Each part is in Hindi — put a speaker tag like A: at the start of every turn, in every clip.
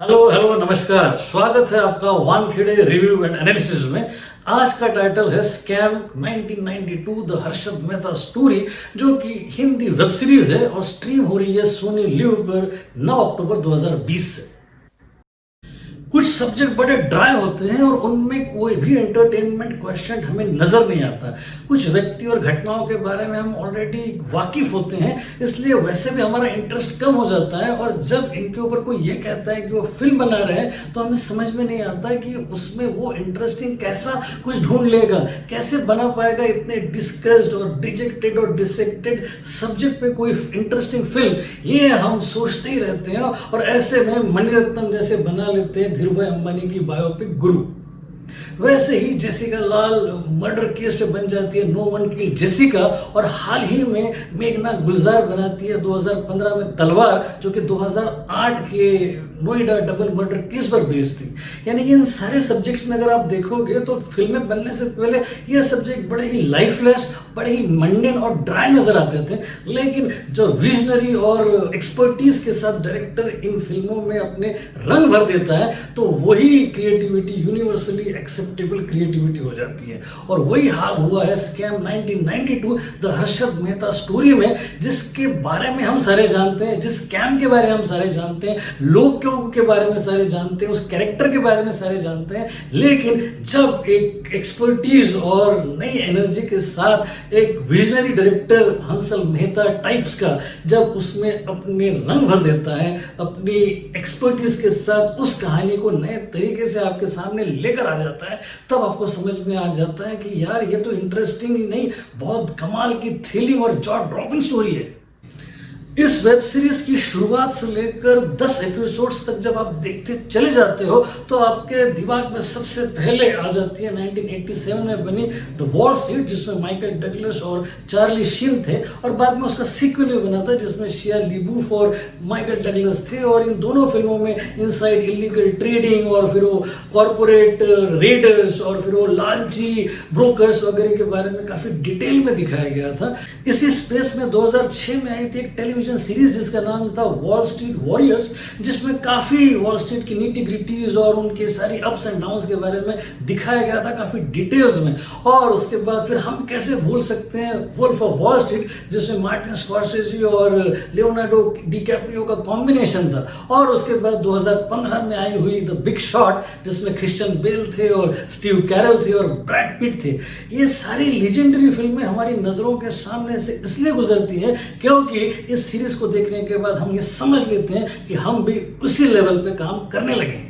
A: हेलो हेलो नमस्कार। स्वागत है आपका वानखेड़े रिव्यू एंड एनालिसिस में। आज का टाइटल है scam 1992 the Harshad Mehta story, जो कि हिंदी वेब सीरीज है और स्ट्रीम हो रही है सोनी लिव पर 9 अक्टूबर 2020 से। कुछ सब्जेक्ट बड़े ड्राई होते हैं और उनमें कोई भी एंटरटेनमेंट क्वेश्चन हमें नजर नहीं आता। कुछ व्यक्ति और घटनाओं के बारे में हम ऑलरेडी वाकिफ होते हैं, इसलिए वैसे भी हमारा इंटरेस्ट कम हो जाता है। और जब इनके ऊपर कोई ये कहता है कि वो फिल्म बना रहे हैं तो हमें समझ में नहीं आता कि उसमें वो इंटरेस्टिंग कैसा कुछ ढूंढ लेगा, कैसे बना पाएगा इतने डिस्कस्ड और डिजेक्टेड और डिसेक्टेड सब्जेक्ट पे कोई इंटरेस्टिंग फिल्म। ये हम सोचते ही रहते हैं और ऐसे में मणिरत्नम जैसे बना लेते हैं धीरूभाई अंबानी की बायोपिक गुरु। वैसे ही जेसिका लाल मर्डर केस पे बन जाती है नो वन किल जेसिका, और हाल ही में मेघना गुलजार बनाती है 2015 में तलवार, जो कि 2008 के नोएडा डबल मर्डर केस पर बेस्ड थी। यानी इन सारे सब्जेक्ट्स में अगर आप देखोगे तो फिल्में बनने से पहले ये सब्जेक्ट बड़े ही लाइफलेस, बड़े ही मंडेन और ड्राई नजर आते थे। लेकिन जो विजनरी और एक्सपर्टीज के साथ डायरेक्टर इन फिल्मों में अपने रंग भर देता है तो वही क्रिएटिविटी यूनिवर्सली एक्सेप्टेबल क्रिएटिविटी हो जाती है। और वही हाल हुआ है scam 1992 the Harshad Mehta story में, जिसके बारे में हम सारे जानते हैं, जिस स्कैम के बारे में हम सारे जानते हैं, लोग के बारे में सारे जानते हैं, उस कैरेक्टर के बारे में सारे जानते हैं। लेकिन जब एक एक्सपर्टीज और नई एनर्जी के साथ एक visionary director Hansal Mehta types का जब उसमें अपने रंग भर देता है, अपनी एक्सपर्टीज के साथ उस कहानी को नए तरीके से आपके सामने लेकर आ जाता है, तब आपको समझ में आ जाता है कि यार ये तो इंटरेस्टिंग ही नहीं, बहुत कमाल की थ्रिलिंग और जॉ ड्रॉपिंग स्टोरी है। इस वेब सीरीज की शुरुआत से लेकर 10 एपिसोड्स तक जब आप देखते चले जाते हो तो आपके दिमाग में सबसे पहले आ जाती है 1987 में बनी द वॉल स्ट्रीट, जिसमें माइकल डगलस और चार्ली शीन थे, और बाद में उसका सीक्वल भी बना था जिसमें शिया लिबूफ और माइकल डगलस थे। और इन दोनों फिल्मों में इनसाइड इलीगल ट्रेडिंग और फिर वो कॉरपोरेट रेडर्स और फिर वो लालची ब्रोकर्स वगैरह के बारे में काफी डिटेल में दिखाया गया था। इसी स्पेस में 2006 में आई थी एक टेलीविजन सीरीज जिसका नाम था वॉल स्ट्रीट वॉरियर्स, जिसमें काफी वॉल स्ट्रीट की नीटी ग्रिटीज और उनके सारी अप्स एंड डाउन्स के बारे में दिखाया गया था काफी डिटेल्स में। और उसके बाद फिर हम कैसे भूल सकते हैं वुल्फ ऑफ वॉल स्ट्रीट, जिसमें मार्टिन स्कॉर्सेज़ी और लियोनार्डो डिकैप्रियो का कॉम्बिनेशन था। और उसके बाद 2015 में आई हुई द बिग शॉट, जिसमें क्रिश्चियन बेल थे और स्टीव कैरल थे और ब्रैड पिट थे। ये सारी लीजेंडरी फिल्में हमारी नजरों के सामने से इसलिए गुजरती है क्योंकि इस सीरीज को देखने के बाद हम ये समझ लेते हैं कि हम भी उसी लेवल पे काम करने लगे।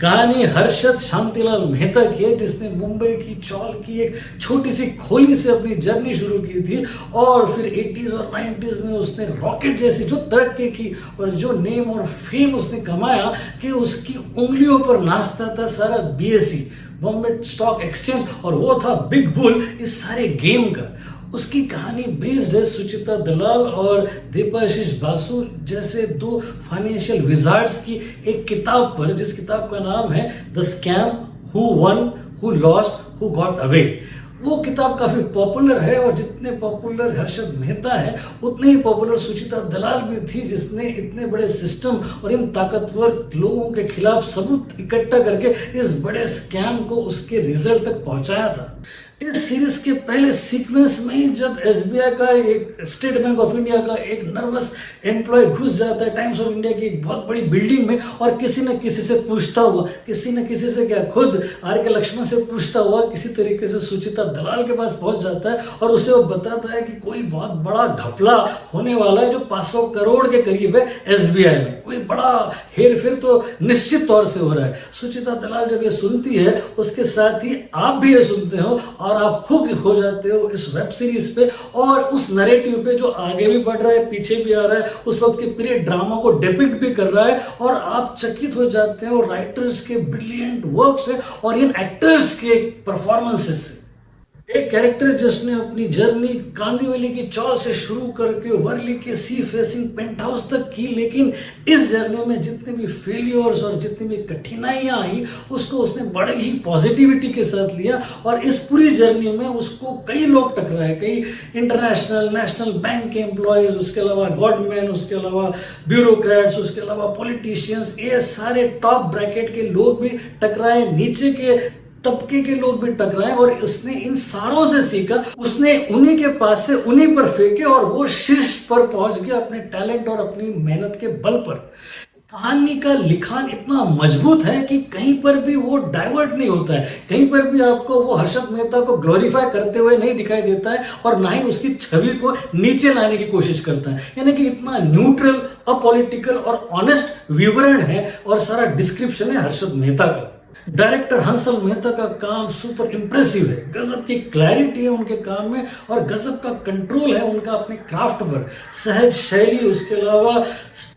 A: कहानी हर्षद शांतिलाल मेहता की है, जिसने मुंबई की चौल की एक छोटी सी खोली से अपनी जर्नी शुरू की थी और फिर 80s और 90s में उसने रॉकेट जैसी जो तरक्की की और जो नेम और फेम उसने कमाया कि उसकी उंगलियों पर नाचता था सारा BSE बॉम्बे स्टॉक एक्सचेंज, और वो था बिग बुल इस सारे गेम का। उसकी कहानी बेस्ड है सुचिता दलाल और देबाशीष बासु जैसे दो फाइनेंशियल विजार्ड्स की एक किताब पर, जिस किताब का नाम है the scam, who one, who lost, who got away. वो किताब काफी पॉपुलर है और जितने पॉपुलर हर्षद मेहता है उतने ही पॉपुलर सुचिता दलाल भी थी, जिसने इतने बड़े सिस्टम और इन ताकतवर लोगों के खिलाफ सबूत इकट्ठा करके इस बड़े स्कैम को उसके रिजल्ट तक पहुंचाया था। इस सीरीज के पहले सीक्वेंस में ही जब SBI का एक, स्टेट बैंक ऑफ इंडिया का एक नर्वस एम्प्लॉय घुस जाता है टाइम्स ऑफ इंडिया की एक बहुत बड़ी बिल्डिंग में और किसी न किसी से पूछता हुआ, किसी न किसी से क्या खुद RK लक्ष्मण से पूछता हुआ किसी तरीके से सुचिता दलाल के पास पहुंच जाता है और उसे वो बताता है कि कोई बहुत बड़ा घपला होने वाला है जो 500 करोड़ के करीब है SBI में, कोई बड़ा हेर फेर तो निश्चित तौर से हो रहा है। सुचिता दलाल जब ये सुनती है उसके साथ ही आप भी ये सुनते हो और आप हुक हो जाते हो इस वेब सीरीज पे और उस नैरेटिव पे जो आगे भी बढ़ रहा है, पीछे भी आ रहा है, उस वक्त के पीरियड ड्रामा को डिपिक्ट भी कर रहा है, और आप चकित हो जाते हो राइटर्स के ब्रिलियंट वर्क से और इन एक्टर्स के परफॉर्मेंसेस से। एक कैरेक्टर जिसने अपनी जर्नी कांदिवली की चौल से शुरू करके वर्ली के सी फेसिंग पेंट हाउस तक की, लेकिन इस जर्नी में जितने भी फेलियर्स और जितनी भी कठिनाइयां आई उसको उसने बड़े ही पॉजिटिविटी के साथ लिया। और इस पूरी जर्नी में उसको कई लोग टकराए, कई इंटरनेशनल नेशनल बैंक के एम्प्लॉयज़, उसके अलावा गॉडमैन, उसके अलावा ब्यूरोक्रेट्स, उसके अलावा पॉलिटिशियंस, ये सारे टॉप ब्रैकेट के लोग भी टकराए, नीचे के तबके के लोग भी टकराए। और उसने इन सारों से सीखा, उसने उन्हीं के पास से उन्हीं पर फेंके और वो शीर्ष पर पहुंच गया अपने टैलेंट और अपनी मेहनत के बल पर। कहानी का लिखान इतना मजबूत है कि कहीं पर भी वो डाइवर्ट नहीं होता है, कहीं पर भी आपको वो हर्षद मेहता को ग्लोरीफाई करते हुए नहीं दिखाई देता है और ना ही उसकी छवि को नीचे लाने की कोशिश करता है। यानी कि इतना न्यूट्रल, अपॉलिटिकल और ऑनेस्ट विवरण है और सारा डिस्क्रिप्शन है हर्षद मेहता का। डायरेक्टर हंसल मेहता का काम सुपर इम्प्रेसिव है, गजब की क्लैरिटी है उनके काम में और गजब का कंट्रोल है उनका अपने क्राफ्ट पर, सहज शैली, उसके अलावा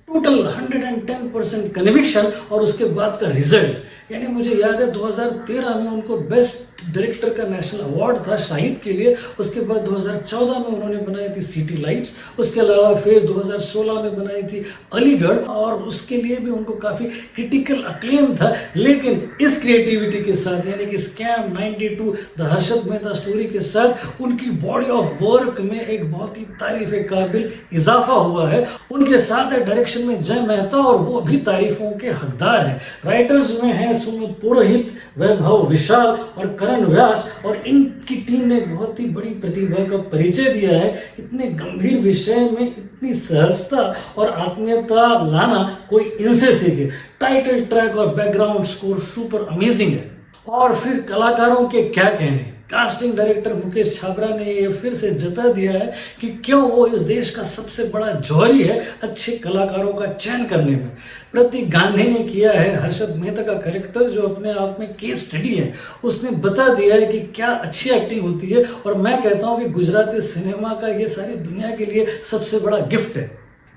A: टोटल 110% कन्विक्शन और उसके बाद का रिजल्ट। यानी मुझे याद है 2013 में उनको बेस्ट डायरेक्टर का नेशनल अवार्ड था शाहिद के लिए, उसके बाद 2014 में उन्होंने बनाई थी सिटी लाइट्स, उसके अलावा फिर 2016 में बनाई थी अलीगढ़ और उसके लिए भी उनको काफ़ी क्रिटिकल अक्लेम था। लेकिन इस क्रिएटिविटी के साथ यानी कि scam 92 the Harshad Mehta story के साथ उनकी बॉडी ऑफ वर्क में एक बहुत ही तारीफ काबिल इजाफा हुआ है। उनके साथ है डायरेक्शन में जय मेहता और वो भी तारीफों के हकदार है। राइटर्स में है सुमित पुरोहित, वैभव विशाल और करण व्यास और इनकी टीम ने बहुत ही बड़ी प्रतिभा का परिचय दिया है। इतने गंभीर विषय में इतनी सहजता और आत्मीयता लाना कोई इनसे सीखे। टाइटल ट्रैक और बैकग्राउंड स्कोर सुपर अमेजिंग है। और फिर कलाकारों के क्या कहने, कास्टिंग डायरेक्टर मुकेश छाबरा ने ये फिर से जता दिया है कि क्यों वो इस देश का सबसे बड़ा जौहरी है अच्छे कलाकारों का चयन करने में। प्रतीक गांधी ने किया है हर्षद मेहता का कैरेक्टर जो अपने आप में केस स्टडी है, उसने बता दिया है कि क्या अच्छी एक्टिंग होती है। और मैं कहता हूँ कि गुजराती सिनेमा का ये सारी दुनिया के लिए सबसे बड़ा गिफ्ट है।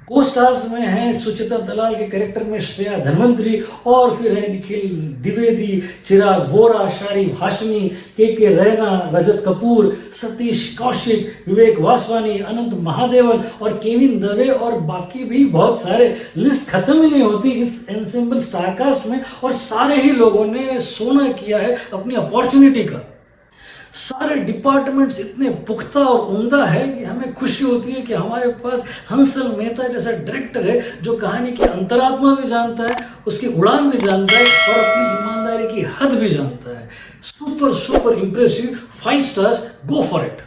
A: को स्टार्स में है सुचिता दलाल के कैरेक्टर में श्रेया धनवंतरी और फिर है निखिल द्विवेदी, चिराग वोरा, शारिफ हाशमी, के रैना, रजत कपूर, सतीश कौशिक, विवेक वासवानी, अनंत महादेवन और केविन दवे और बाकी भी बहुत सारे। लिस्ट खत्म ही नहीं होती इस एंसेम्बल स्टारकास्ट में और सारे ही लोगों ने सोना किया है अपनी अपॉर्चुनिटी का। सारे डिपार्टमेंट्स इतने पुख्ता और उम्दा है कि हमें खुशी होती है कि हमारे पास हंसल मेहता जैसा डायरेक्टर है जो कहानी की अंतरात्मा भी जानता है, उसकी उड़ान भी जानता है और अपनी ईमानदारी की हद भी जानता है। Super super impressive, 5 stars, go for it.